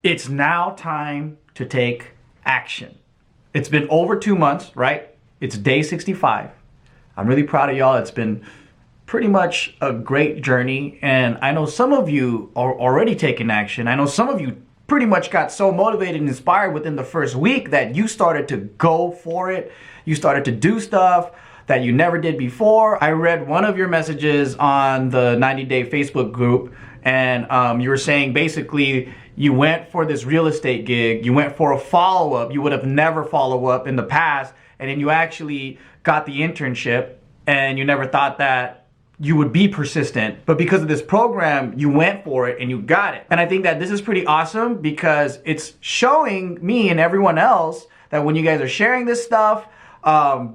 It's now time to take action. It's been over 2 months, right? It's day 65. I'm really proud of y'all. It's been pretty much a great journey. And I know some of you are already taking action. I know some of you pretty much got so motivated and inspired within the first week that you started to go for it. You started to do stuff that you never did before. I read one of your messages on the 90-day Facebook group, and you were saying basically you went for this real estate gig, you went for a follow-up, you would have never follow up in the past, and then you actually got the internship and you never thought that you would be persistent, but because of this program, you went for it and you got it. And I think that this is pretty awesome because it's showing me and everyone else that when you guys are sharing this stuff,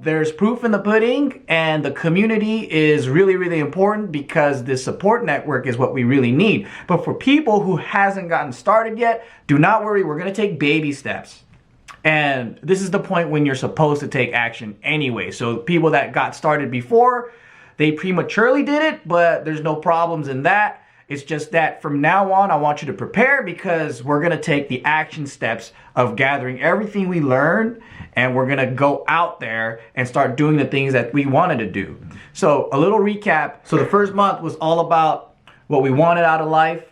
there's proof in the pudding, and the community is really, really important because this support network is what we really need. But for people who hasn't gotten started yet, do not worry, we're gonna take baby steps. And this is the point when you're supposed to take action anyway. So people that got started before, they prematurely did it, but there's no problems in that. It's just that from now on, I want you to prepare because we're gonna take the action steps of gathering everything we learned, and we're gonna go out there and start doing the things that we wanted to do. So a little recap. So the first month was all about what we wanted out of life,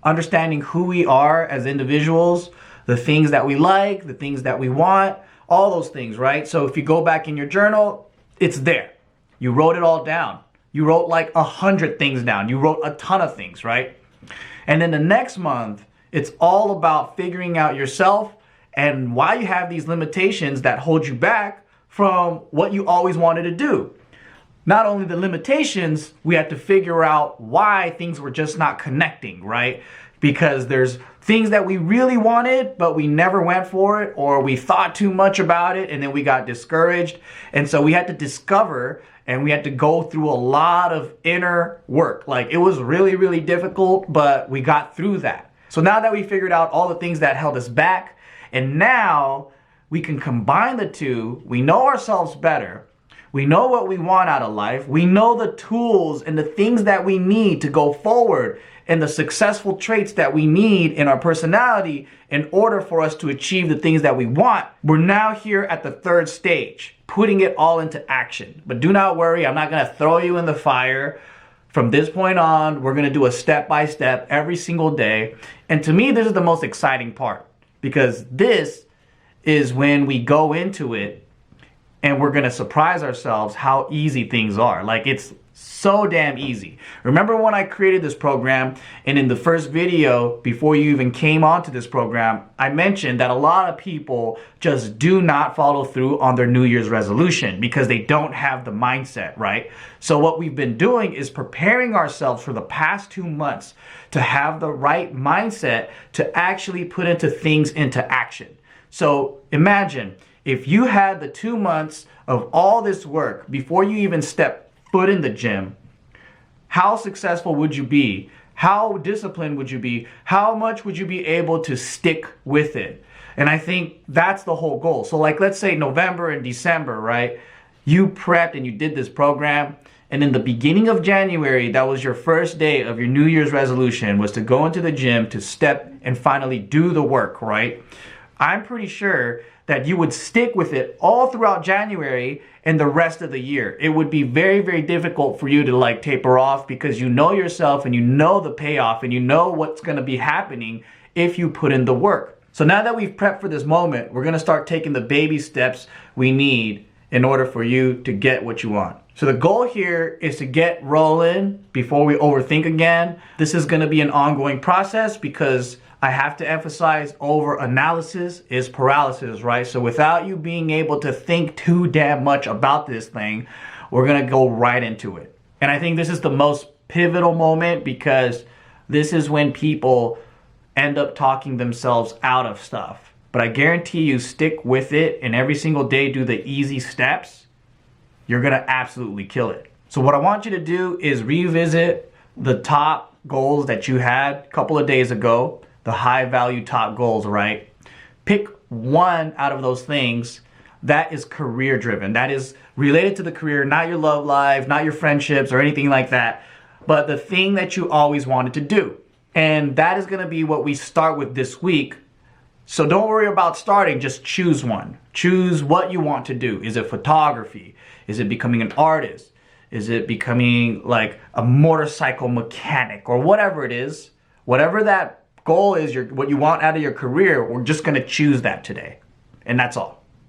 understanding who we are as individuals, the things that we like, the things that we want, all those things, right? So if you go back in your journal, it's there. You wrote it all down. You wrote like 100 things down. You wrote a ton of things, right? And then the next month, it's all about figuring out yourself and why you have these limitations that hold you back from what you always wanted to do. Not only the limitations, we had to figure out why things were just not connecting, right? Because there's things that we really wanted, but we never went for it, or we thought too much about it and then we got discouraged. And so we had to discover, and we had to go through a lot of inner work. Like, it was really, really difficult, but we got through that. So now that we figured out all the things that held us back, and now we can combine the two, we know ourselves better, we know what we want out of life, we know the tools and the things that we need to go forward, and the successful traits that we need in our personality in order for us to achieve the things that we want. We're now here at the third stage, putting it all into action. But do not worry, I'm not gonna throw you in the fire. From this point on, we're gonna do a step-by-step every single day. And to me, this is the most exciting part, because this is when we go into it and we're gonna surprise ourselves how easy things are. Like, it's so damn easy. Remember when I created this program, and in the first video, before you even came onto this program, I mentioned that a lot of people just do not follow through on their New Year's resolution because they don't have the mindset, right? So what we've been doing is preparing ourselves for the past 2 months to have the right mindset to actually put into things into action. So imagine if you had the 2 months of all this work before you even step foot in the gym, how successful would you be? How disciplined would you be? How much would you be able to stick with it? And I think that's the whole goal. So like, let's say November and December, right? You prepped and you did this program, and in the beginning of January, that was your first day of your New Year's resolution, was to go into the gym, to step and finally do the work, right? I'm pretty sure that you would stick with it all throughout January and the rest of the year. It would be very, very difficult for you to like taper off because you know yourself and you know the payoff and you know what's gonna be happening if you put in the work. So now that we've prepped for this moment, we're gonna start taking the baby steps we need in order for you to get what you want. So the goal here is to get rolling before we overthink again. This is gonna be an ongoing process because I have to emphasize, over analysis is paralysis, right? So without you being able to think too damn much about this thing, we're gonna go right into it. And I think this is the most pivotal moment because this is when people end up talking themselves out of stuff. But I guarantee you, stick with it and every single day do the easy steps, you're gonna absolutely kill it. So what I want you to do is revisit the top goals that you had a couple of days ago, the high value top goals, right? Pick one out of those things that is career driven, that is related to the career, not your love life, not your friendships or anything like that, but the thing that you always wanted to do. And that is going to be what we start with this week. So don't worry about starting, just choose one. Choose what you want to do. Is it photography? Is it becoming an artist? Is it becoming like a motorcycle mechanic or whatever it is? Whatever that goal is, what you want out of your career, we're just going to choose that today. And that's all.